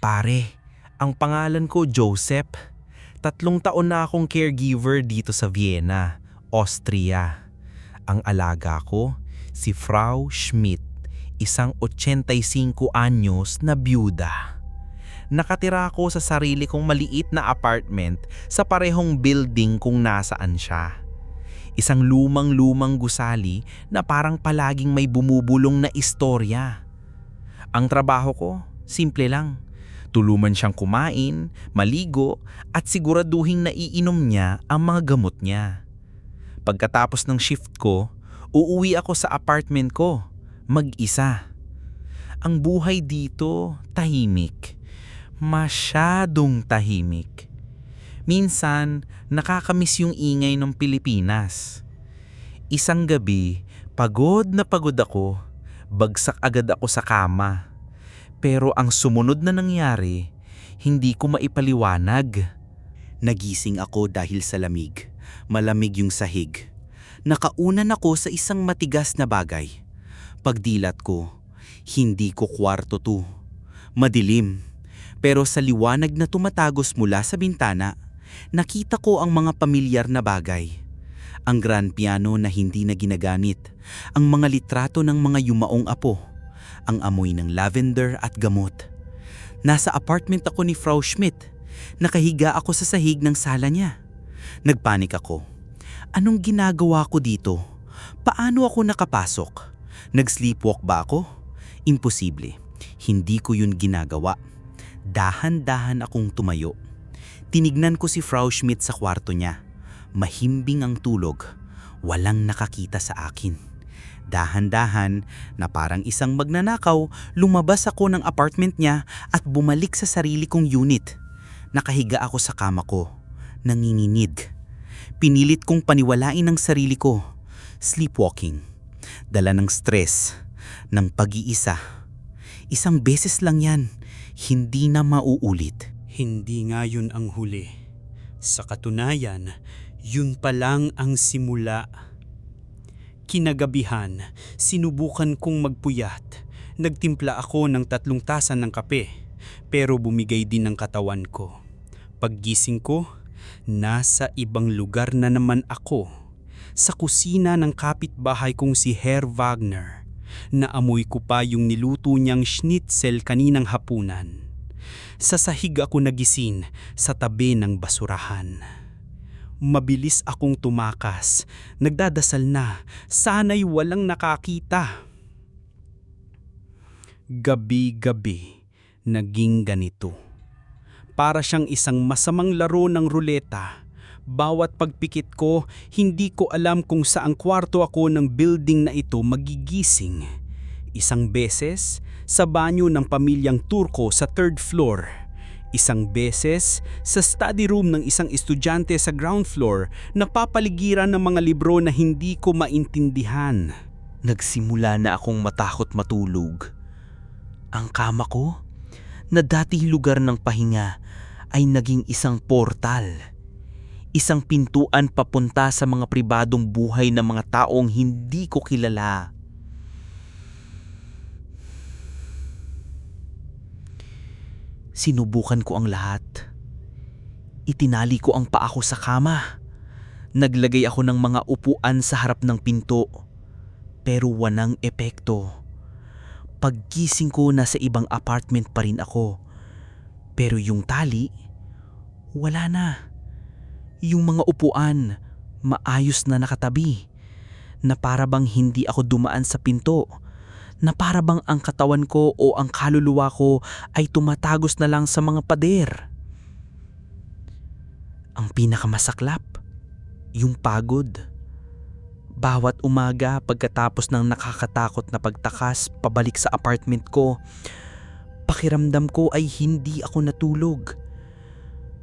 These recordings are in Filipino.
Pare, ang pangalan ko Joseph. 3 taon na akong caregiver dito sa Vienna, Austria. Ang alaga ko, si Frau Schmidt, isang 85 anyos na byuda. Nakatira ako sa sarili kong maliit na apartment sa parehong building kung nasaan siya. Isang lumang-lumang gusali na parang palaging may bumubulong na istorya. Ang trabaho ko, simple lang. Tuluman siyang kumain, maligo at siguraduhing naiinom niya ang mga gamot niya. Pagkatapos ng shift ko, uuwi ako sa apartment ko, mag-isa. Ang buhay dito, tahimik. Masyadong tahimik. Minsan, nakakamiss yung ingay ng Pilipinas. Isang gabi, pagod na pagod ako, bagsak agad ako sa kama. Pero ang sumunod na nangyari, hindi ko maipaliwanag. Nagising ako dahil sa lamig. Malamig yung sahig. Nakaunan ako sa isang matigas na bagay. Pagdilat ko, hindi ko kwarto to. Madilim. Pero sa liwanag na tumatagos mula sa bintana, nakita ko ang mga pamilyar na bagay. Ang grand piano na hindi na ginagamit, ang mga litrato ng mga yumaong apo, ang amoy ng lavender at gamot. Nasa apartment ako ni Frau Schmidt. Nakahiga ako sa sahig ng sala niya. Nagpanik ako. Anong ginagawa ko dito? Paano ako nakapasok? Nag-sleepwalk ba ako? Imposible. Hindi ko yun ginagawa. Dahan-dahan akong tumayo. Tinignan ko si Frau Schmidt sa kwarto niya. Mahimbing ang tulog. Walang nakakita sa akin. Dahan-dahan na parang isang magnanakaw, lumabas ako ng apartment niya at bumalik sa sarili kong unit. Nakahiga ako sa kama ko, nanginginig. Pinilit kong paniwalain ang sarili ko. Sleepwalking. Dala ng stress, ng pag-iisa. Isang beses lang yan, hindi na mauulit. Hindi nga yun ang huli. Sa katunayan, yun pa lang ang simula. Kinagabihan, sinubukan kong magpuyat. Nagtimpla ako ng 3 tasan ng kape, pero bumigay din ang katawan ko. Paggising ko, nasa ibang lugar na naman ako. Sa kusina ng kapitbahay kong si Herr Wagner. Naamoy ko pa yung niluto niyang schnitzel kaninang hapunan. Sa sahig ako nagising sa tabi ng basurahan. Mabilis akong tumakas, nagdadasal na, sana'y walang nakakita. Gabi-gabi, naging ganito. Para siyang isang masamang laro ng ruleta. Bawat pagpikit ko, hindi ko alam kung saang kwarto ako ng building na ito magigising. Isang beses, sa banyo ng pamilyang Turko sa 3rd floor. Isang beses, sa study room ng isang estudyante sa ground floor na papaligiran ng mga libro na hindi ko maintindihan. Nagsimula na akong matakot matulog. Ang kama ko, na dati lugar ng pahinga, ay naging isang portal. Isang pintuan papunta sa mga pribadong buhay ng mga taong hindi ko kilala. Sinubukan ko ang lahat. Itinali ko ang paa ko sa kama. Naglagay ako ng mga upuan sa harap ng pinto. Pero walang epekto. Paggising ko, nasa ibang apartment pa rin ako. Pero yung tali, wala na. Yung mga upuan, maayos na nakatabi. Na para bang hindi ako dumaan sa pinto. Na para bang ang katawan ko o ang kaluluwa ko ay tumatagos na lang sa mga pader. Ang pinakamasaklap, yung pagod. Bawat umaga pagkatapos ng nakakatakot na pagtakas pabalik sa apartment ko, pakiramdam ko ay hindi ako natulog.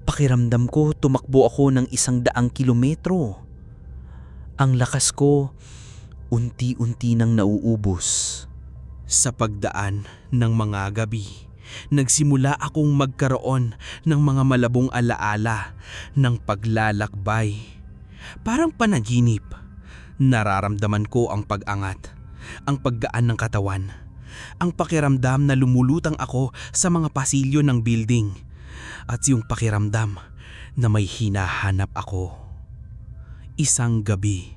Pakiramdam ko tumakbo ako ng 100 kilometro. Ang lakas ko unti-unti nang nauubos. Sa pagdaan ng mga gabi, nagsimula akong magkaroon ng mga malabong alaala ng paglalakbay. Parang panaginip. Nararamdaman ko ang pag-angat, ang paggaan ng katawan, Ang pakiramdam na lumulutang ako sa mga pasilyo ng building. At yung pakiramdam na may hinahanap ako. Isang gabi,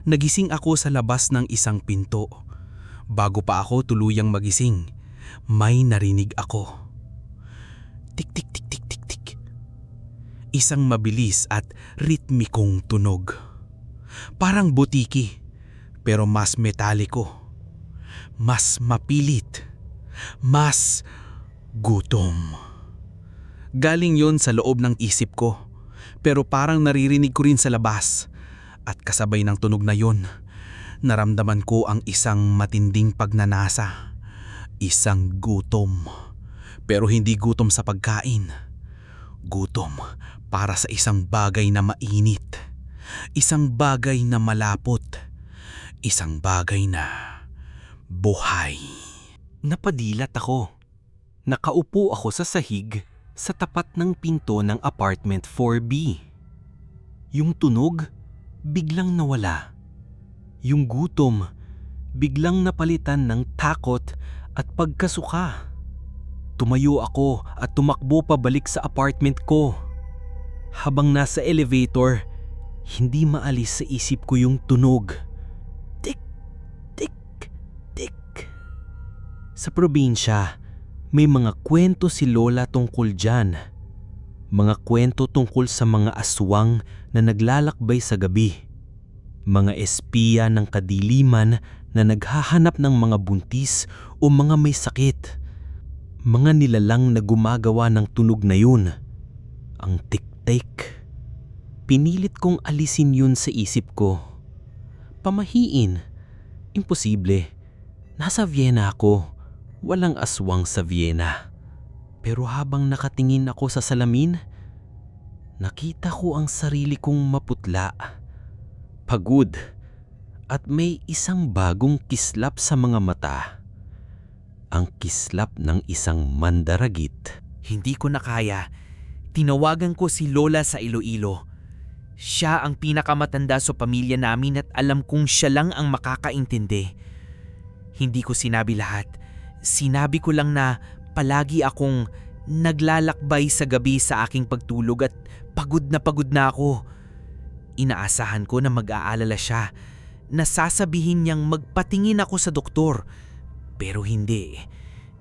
nagising ako sa labas ng isang pinto. Bago pa ako tuluyang magising, may narinig ako. Tik tik tik tik tik tik. Isang mabilis at ritmikong tunog. Parang butiki, pero mas metaliko. Mas mapilit. Mas gutom. Galing yon sa loob ng isip ko, pero parang naririnig ko rin sa labas. At kasabay ng tunog na yon, naramdaman ko ang isang matinding pagnanasa. Isang gutom. Pero hindi gutom sa pagkain. Gutom para sa isang bagay na mainit. Isang bagay na malapot. Isang bagay na buhay. Napadilat ako. Nakaupo ako sa sahig sa tapat ng pinto ng apartment 4B. Yung tunog, biglang nawala. Yung gutom, biglang napalitan ng takot at pagkasuka. Tumayo ako at tumakbo pabalik sa apartment ko. Habang nasa elevator, hindi maalis sa isip ko yung tunog. Tik, tik, tik. Sa probinsya, may mga kwento si Lola tungkol dyan. Mga kwento tungkol sa mga aswang na naglalakbay sa gabi. Mga espiya ng kadiliman na naghahanap ng mga buntis o mga may sakit. Mga nilalang na gumagawa ng tunog na yun. Ang tik-tik. Pinilit kong alisin yun sa isip ko. Pamahiin. Imposible. Nasa Vienna ako. Walang aswang sa Vienna. Pero habang nakatingin ako sa salamin, nakita ko ang sarili kong maputla, pagod, at may isang bagong kislap sa mga mata. Ang kislap ng isang mandaragit. Hindi ko na kaya. Tinawagan ko si Lola sa Iloilo. Siya ang pinakamatanda sa pamilya namin at alam kong siya lang ang makakaintindi. Hindi ko sinabi lahat. Sinabi ko lang na palagi akong naglalakbay sa gabi sa aking pagtulog at pagod na ako. Inaasahan ko na mag-aalala siya, na sasabihin niyang magpatingin ako sa doktor. Pero hindi.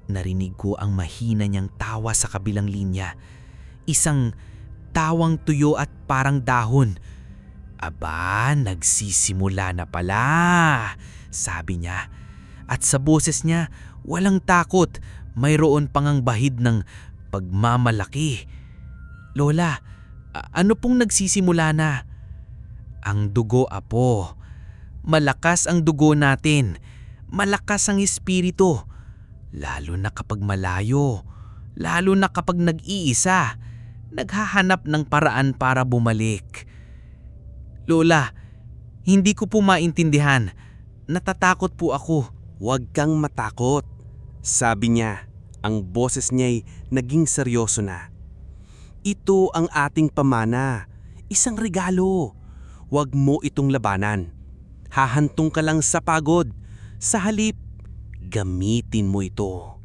Narinig ko ang mahina niyang tawa sa kabilang linya. Isang tawang tuyo at parang dahon. Aba, nagsisimula na pala, sabi niya. At sa boses niya, walang takot, mayroon pang ang bahid ng pagmamalaki. Lola, ano pong nagsisimula na? Ang dugo, apo. Malakas ang dugo natin. Malakas ang espiritu. Lalo na kapag malayo. Lalo na kapag nag-iisa. Naghahanap ng paraan para bumalik. Lola, hindi ko po maintindihan. Natatakot po ako. Huwag kang matakot. Sabi niya, ang boses niya'y naging seryoso na. Ito ang ating pamana. Isang regalo. Huwag mo itong labanan. Hahantong ka lang sa pagod. Sa halip, gamitin mo ito.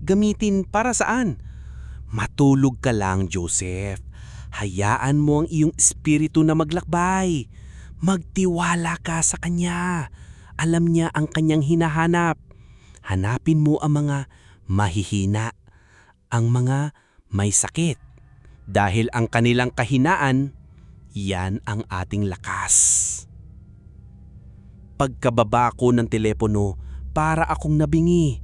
Gamitin para saan? Matulog ka lang, Joseph. Hayaan mo ang iyong espiritu na maglakbay. Magtiwala ka sa kanya. Alam niya ang kanyang hinahanap. Hanapin mo ang mga mahihina, ang mga may sakit. Dahil ang kanilang kahinaan, yan ang ating lakas. Pagkababa ko ng telepono, para akong nabingi.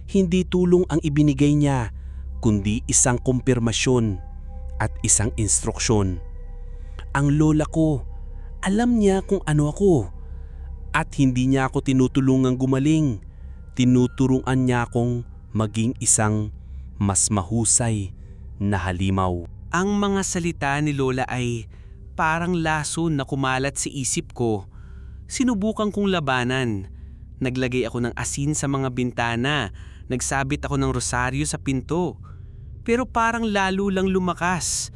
Hindi tulong ang ibinigay niya, kundi isang kumpirmasyon at isang instruksyon. Ang lola ko, alam niya kung ano ako. At hindi niya ako tinutulungang gumaling. Tinuturuan niya akong maging isang mas mahusay na halimaw. Ang mga salita ni Lola ay parang lason na kumalat sa isip ko. Sinubukan kong labanan. Naglagay ako ng asin sa mga bintana. Nagsabit ako ng rosaryo sa pinto. Pero parang lalo lang lumakas.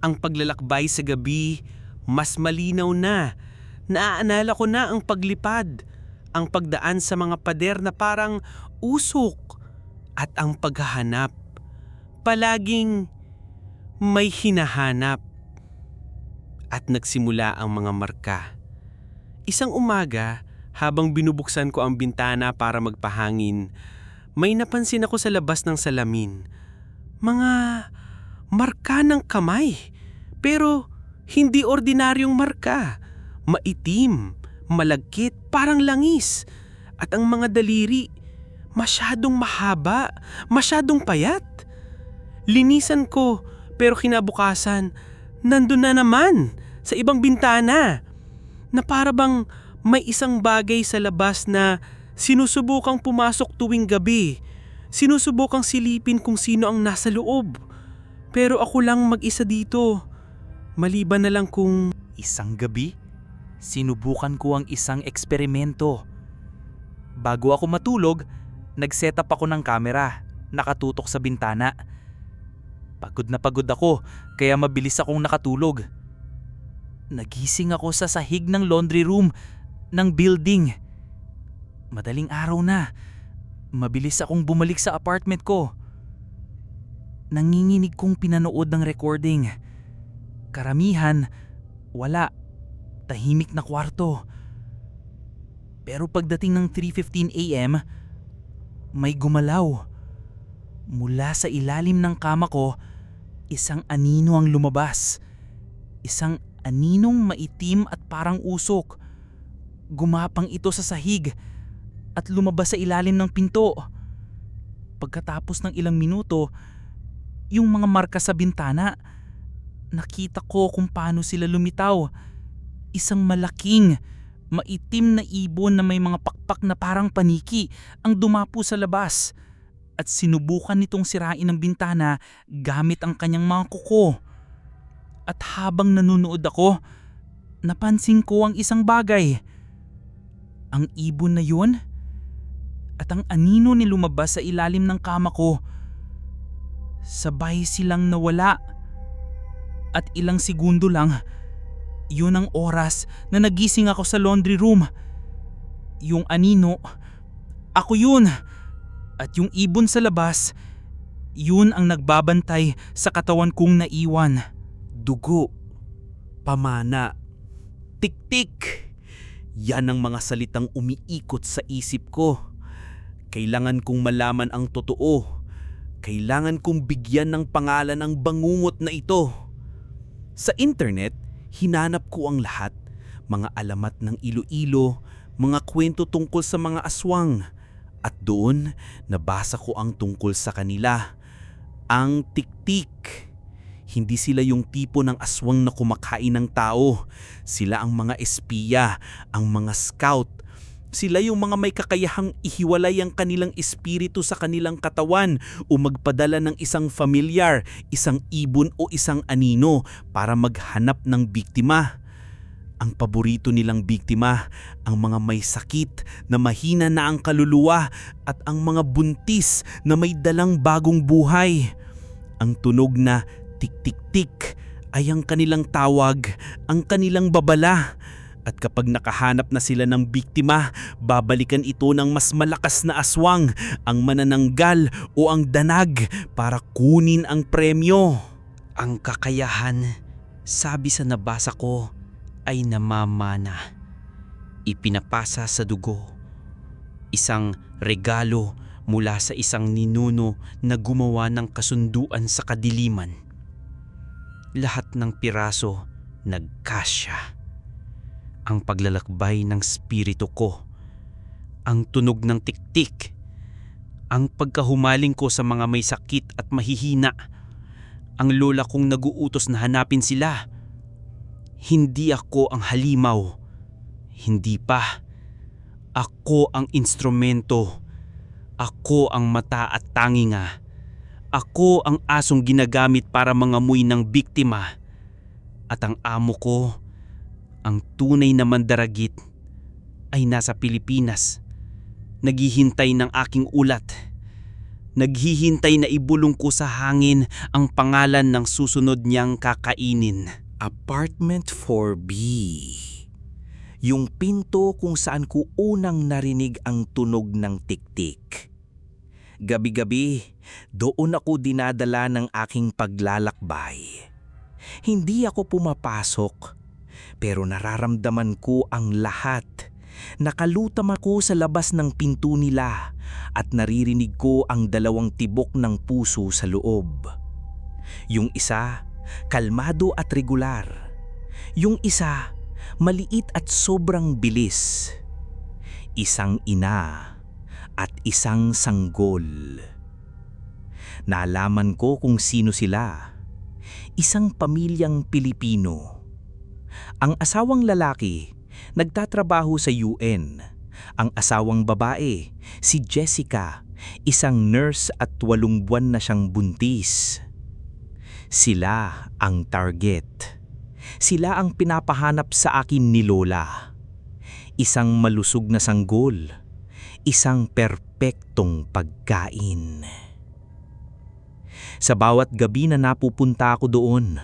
Ang paglalakbay sa gabi, mas malinaw na. Naaalala ko na ang paglipad, ang pagdaan sa mga pader na parang usok at ang paghahanap. Palaging may hinahanap. At nagsimula ang mga marka. Isang umaga, habang binubuksan ko ang bintana para magpahangin, may napansin ako sa labas ng salamin. Mga marka ng kamay. Pero hindi ordinaryong marka. Maitim, malagkit, parang langis. At ang mga daliri, masyadong mahaba, masyadong payat. Linisan ko, pero kinabukasan, nandun na naman sa ibang bintana. Na para bang may isang bagay sa labas na sinusubukang pumasok tuwing gabi. Sinusubukang silipin kung sino ang nasa loob. Pero ako lang mag-isa dito. Maliban na lang kung... Isang gabi, sinubukan ko ang isang eksperimento. Bago ako matulog, nag-set up ako ng camera, nakatutok sa bintana. Pagod na pagod ako, kaya mabilis akong nakatulog. Nagising ako sa sahig ng laundry room ng building. Madaling araw na. Mabilis akong bumalik sa apartment ko. Nanginginig kong pinanood ng recording. Karamihan, wala. Tahimik na kwarto. Pero pagdating ng 3:15 AM, may gumalaw. Mula sa ilalim ng kama ko, isang anino ang lumabas. Isang aninong maitim at parang usok. Gumapang ito sa sahig at lumabas sa ilalim ng pinto. Pagkatapos ng ilang minuto, yung mga marka sa bintana, nakita ko kung paano sila lumitaw. Isang malaking, maitim na ibon na may mga pakpak na parang paniki ang dumapo sa labas at sinubukan nitong sirain ang bintana gamit ang kanyang mga kuko. At habang nanonood ako, napansin ko ang isang bagay. Ang ibon na yun at ang anino ni lumabas sa ilalim ng kama ko. Sabay silang nawala. At ilang segundo lang, yun ang oras na nagising ako sa laundry room. Yung anino, ako yun. At yung ibon sa labas, yun ang nagbabantay sa katawan kong naiwan. Dugo, pamana, tik-tik. Yan ang mga salitang umiikot sa isip ko. Kailangan kong malaman ang totoo. Kailangan kong bigyan ng pangalan ang bangungot na ito. Sa internet, hinanap ko ang lahat. Mga alamat ng Iloilo, mga kwento tungkol sa mga aswang. At doon, nabasa ko ang tungkol sa kanila. Ang tik-tik. Hindi sila yung tipo ng aswang na kumakain ng tao. Sila ang mga espiya, ang mga scout. Sila yung mga may kakayahang ihiwalay ang kanilang espiritu sa kanilang katawan o magpadala ng isang familiar, isang ibon o isang anino para maghanap ng biktima. Ang paborito nilang biktima, ang mga may sakit na mahina na ang kaluluwa at ang mga buntis na may dalang bagong buhay. Ang tunog na tik-tik-tik ay ang kanilang tawag, ang kanilang babala. At kapag nakahanap na sila ng biktima, babalikan ito ng mas malakas na aswang, ang manananggal o ang danag para kunin ang premyo. Ang kakayahan, sabi sa nabasa ko, ay namamana. Ipinapasa sa dugo. Isang regalo mula sa isang ninuno na gumawa ng kasunduan sa kadiliman. Lahat ng piraso nagkasya. Ang paglalakbay ng spirito ko, ang tunog ng tiktik, ang pagkahumaling ko sa mga may sakit at mahihina, ang lola kong naguutos na hanapin sila. Hindi ako ang halimaw, hindi pa. Ako ang instrumento, ako ang mata at tanginga, ako ang asong ginagamit para mangamoy ng biktima, at ang amo ko, ang tunay na mandaragit, ay nasa Pilipinas. Naghihintay ng aking ulat. Naghihintay na ibulong ko sa hangin ang pangalan ng susunod niyang kakainin. Apartment 4B. Yung pinto kung saan ko unang narinig ang tunog ng tiktik. Gabi-gabi, doon ako dinadala ng aking paglalakbay. Hindi ako pumapasok, pero nararamdaman ko ang lahat. Nakalutam ako sa labas ng pinto nila at naririnig ko ang dalawang tibok ng puso sa loob. Yung isa, kalmado at regular. Yung isa, maliit at sobrang bilis. Isang ina at isang sanggol. Nalaman ko kung sino sila. Isang pamilyang Pilipino. Ang asawang lalaki, nagtatrabaho sa UN. Ang asawang babae, si Jessica, isang nurse at 8 buwan na siyang buntis. Sila ang target. Sila ang pinapahanap sa akin ni Lola. Isang malusog na sanggol. Isang perpektong pagkain. Sa bawat gabi na napupunta ako doon,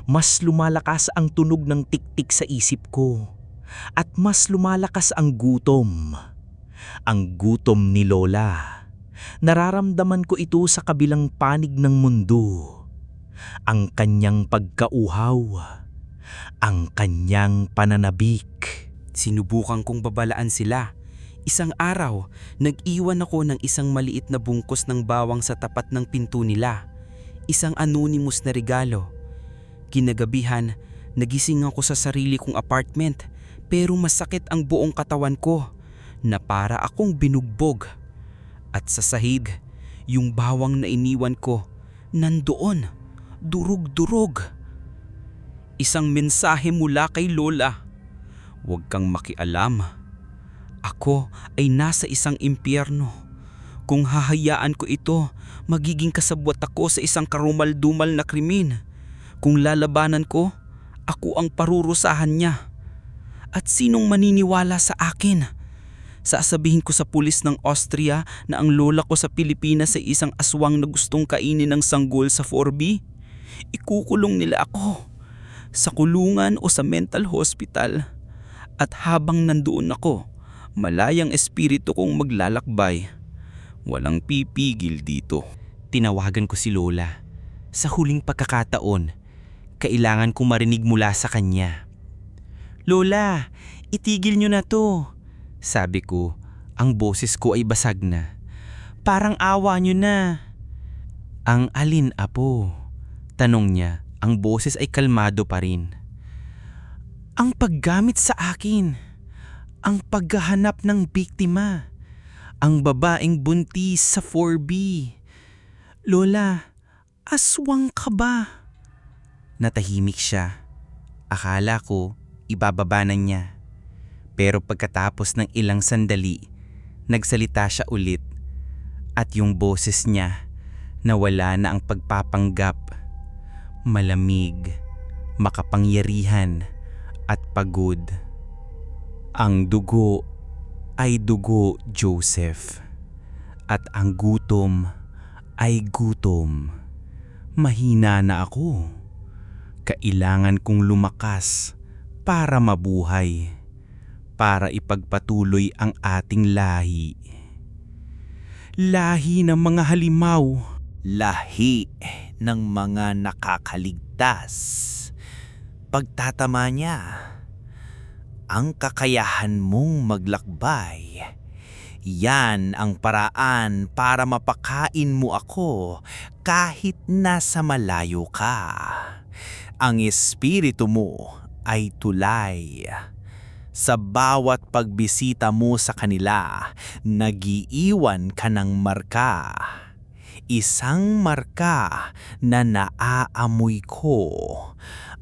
mas lumalakas ang tunog ng tiktik sa isip ko. At mas lumalakas ang gutom. Ang gutom ni Lola. Nararamdaman ko ito sa kabilang panig ng mundo. Ang kanyang pagkauhaw. Ang kanyang pananabik. Sinubukan kong babalaan sila. Isang araw, nag-iwan ako ng isang maliit na bungkos ng bawang sa tapat ng pinto nila. Isang anonymous na regalo. Kinagabihan, nagising ako sa sarili kong apartment pero masakit ang buong katawan ko na para akong binugbog. At sa sahig, yung bawang na iniwan ko, nandoon, durug-durog. Isang mensahe mula kay Lola. Huwag kang makialam. Ako ay nasa isang impyerno. Kung hahayaan ko ito, magiging kasabwat ako sa isang karumal-dumal na krimen. Kung lalabanan ko, ako ang parurusahan niya. At sinong maniniwala sa akin? Sasabihin ko sa pulis ng Austria na ang lola ko sa Pilipinas ay isang aswang na gustong kainin ng sanggol sa 4B? Ikukulong nila ako sa kulungan o sa mental hospital. At habang nandoon ako, malayang espiritu kong maglalakbay. Walang pipigil dito. Tinawagan ko si Lola. Sa huling pagkakataon, kailangan kong marinig mula sa kanya. Lola, itigil niyo na to. Sabi ko, ang boses ko ay basag na. Parang awa niyo na. Ang alin, apo? Tanong niya, ang boses ay kalmado pa rin. Ang paggamit sa akin. Ang paghahanap ng biktima. Ang babaeng buntis sa 4B. Lola, aswang ka ba? Natahimik siya. Akala ko ibababa na niya. Pero pagkatapos ng ilang sandali, nagsalita siya ulit at yung boses niya nawala na ang pagpapanggap. Malamig, makapangyarihan at pagod. Ang dugo ay dugo, Joseph. At ang gutom ay gutom. Mahina na ako. Kailangan kong lumakas para mabuhay. Para ipagpatuloy ang ating lahi. Lahi ng mga halimaw. Lahi ng mga nakakaligtas. Pagtatama niya, ang kakayahan mong maglakbay. Yan ang paraan para mapakain mo ako kahit nasa malayo ka. Ang espiritu mo ay tulay. Sa bawat pagbisita mo sa kanila, nag-iiwan ka ng marka. Isang marka na naaamoy ko.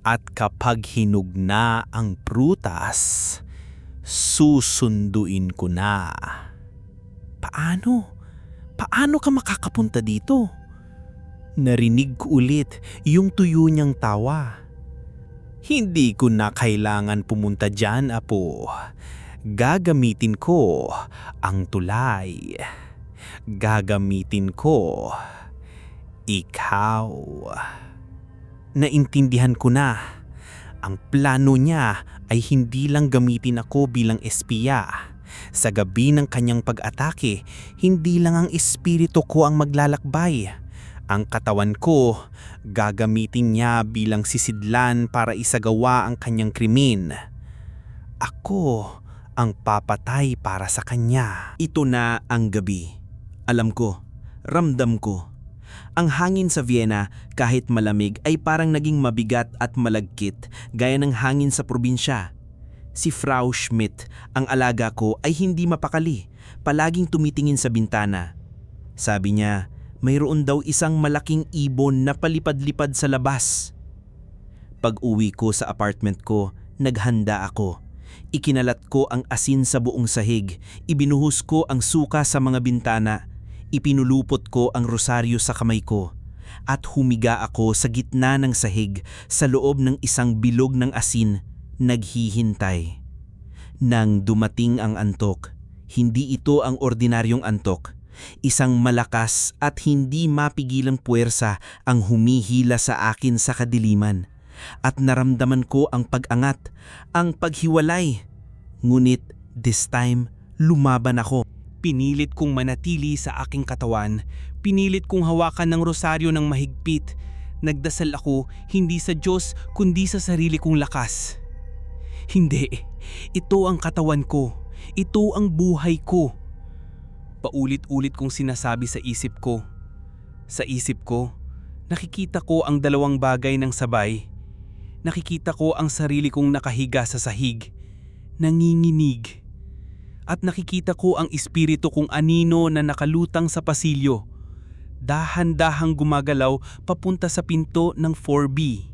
At kapag hinug na ang prutas, susunduin ko na. Paano? Paano ka makakapunta dito? Narinig ko ulit yung tuyo niyang tawa. Hindi ko na kailangan pumunta dyan, apo. Gagamitin ko ang tulay. Gagamitin ko ikaw. Naintindihan ko na. Ang plano niya ay hindi lang gamitin ako bilang espiya. Sa gabi ng kanyang pag-atake, hindi lang ang espiritu ko ang maglalakbay. Ang katawan ko, gagamitin niya bilang sisidlan para isagawa ang kanyang krimen. Ako ang papatay para sa kanya. Ito na ang gabi. Alam ko, ramdam ko. Ang hangin sa Vienna kahit malamig ay parang naging mabigat at malagkit gaya ng hangin sa probinsya. Si Frau Schmidt, ang alaga ko, ay hindi mapakali, palaging tumitingin sa bintana. Sabi niya, mayroon daw isang malaking ibon na palipad-lipad sa labas. Pag-uwi ko sa apartment ko, naghanda ako. Ikinalat ko ang asin sa buong sahig, ibinuhos ko ang suka sa mga bintana, ipinulupot ko ang rosaryo sa kamay ko, at humiga ako sa gitna ng sahig sa loob ng isang bilog ng asin, naghihintay. Nang dumating ang antok, hindi ito ang ordinaryong antok. Isang malakas at hindi mapigilang puwersa ang humihila sa akin sa kadiliman. At naramdaman ko ang pag-angat, ang paghiwalay. Ngunit this time, lumaban ako. Pinilit kong manatili sa aking katawan, pinilit kong hawakan ng rosaryo ng mahigpit. Nagdasal ako hindi sa Diyos kundi sa sarili kong lakas. Hindi, ito ang katawan ko, ito ang buhay ko. Paulit-ulit kong sinasabi sa isip ko. Sa isip ko, nakikita ko ang dalawang bagay ng sabay. Nakikita ko ang sarili kong nakahiga sa sahig, nanginginig. At nakikita ko ang espiritu kong anino na nakalutang sa pasilyo, dahan-dahang gumagalaw papunta sa pinto ng 4B.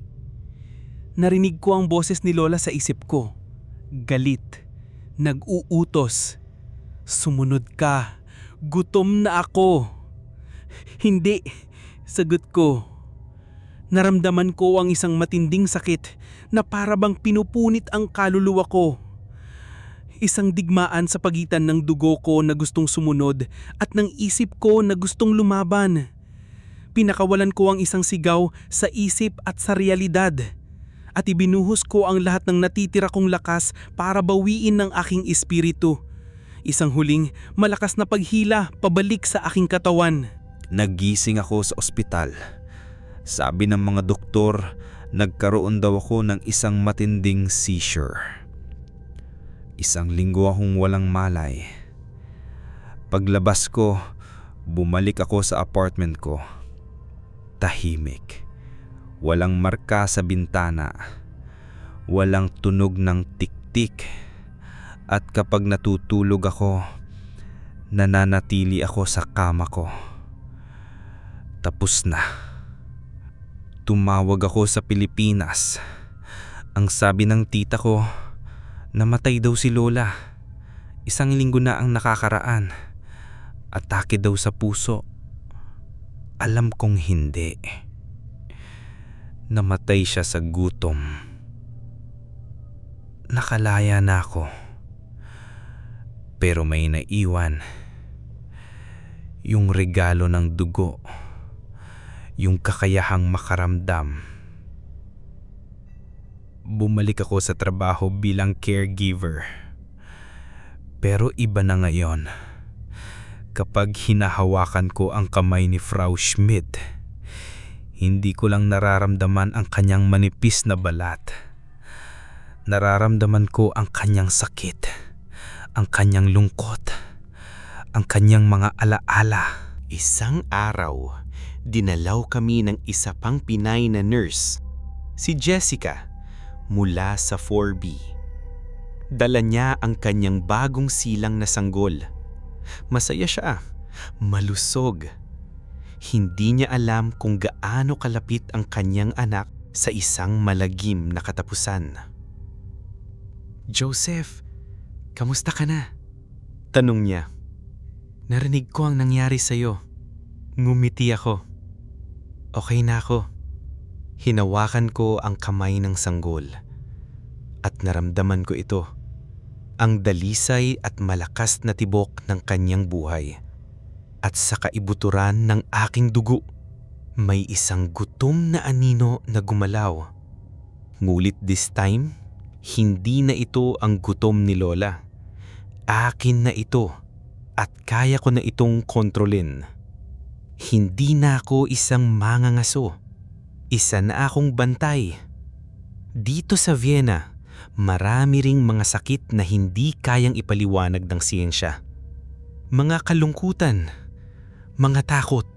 Narinig ko ang boses ni Lola sa isip ko. Galit, nag-uutos. Sumunod ka, gutom na ako. Hindi, sagot ko. Naramdaman ko ang isang matinding sakit na para bang pinupunit ang kaluluwa ko. Isang digmaan sa pagitan ng dugo ko na gustong sumunod at ng isip ko na gustong lumaban. Pinakawalan ko ang isang sigaw sa isip at sa realidad. At ibinuhos ko ang lahat ng natitira kong lakas para bawiin ng aking espiritu. Isang huling malakas na paghila pabalik sa aking katawan. Nagising ako sa ospital. Sabi ng mga doktor, nagkaroon daw ako ng isang matinding seizure. Isang linggo akong walang malay. Paglabas ko, bumalik ako sa apartment ko. Tahimik. Walang marka sa bintana. Walang tunog ng tik-tik. At kapag natutulog ako, nananatili ako sa kama ko. Tapos na. Tumawag ako sa Pilipinas. Ang sabi ng tita ko, namatay daw si Lola. Isang linggo na ang nakakaraan. Atake daw sa puso. Alam kong hindi. Namatay siya sa gutom. Nakalaya na ako. Pero may naiwan. Yung regalo ng dugo. Yung kakayahang makaramdam. Bumalik ako sa trabaho bilang caregiver. Pero iba na ngayon. Kapag hinahawakan ko ang kamay ni Frau Schmidt, hindi ko lang nararamdaman ang kanyang manipis na balat. Nararamdaman ko ang kanyang sakit, ang kanyang lungkot, ang kanyang mga alaala. Isang araw, dinalaw kami ng isa pang Pinay na nurse, si Jessica, mula sa 4B. Dala niya ang kanyang bagong silang na sanggol. Masaya siya, malusog. Hindi niya alam kung gaano kalapit ang kanyang anak sa isang malagim na katapusan. "Joseph, kamusta ka na?" tanong niya. "Narinig ko ang nangyari sa'yo." Ngumiti ako. "Okay na ako." Hinawakan ko ang kamay ng sanggol at naramdaman ko ito. Ang dalisay at malakas na tibok ng kanyang buhay. At sa kaibuturan ng aking dugo, may isang gutom na anino na gumalaw. Ngulit this time, Hindi na ito ang gutom ni Lola. Akin na ito at kaya ko na itong kontrolin. Hindi na ako isang mangangaso. Isa na akong bantay. Dito sa Vienna, marami ring mga sakit na hindi kayang ipaliwanag ng siyensya. Mga kalungkutan, mga takot,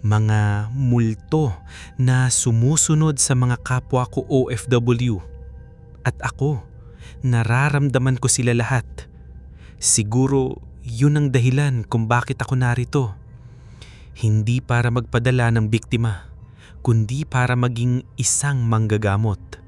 mga multo na sumusunod sa mga kapwa ko OFW. At ako, nararamdaman ko sila lahat. Siguro yun ang dahilan kung bakit ako narito. Hindi para magpadala ng biktima, kundi para maging isang manggagamot.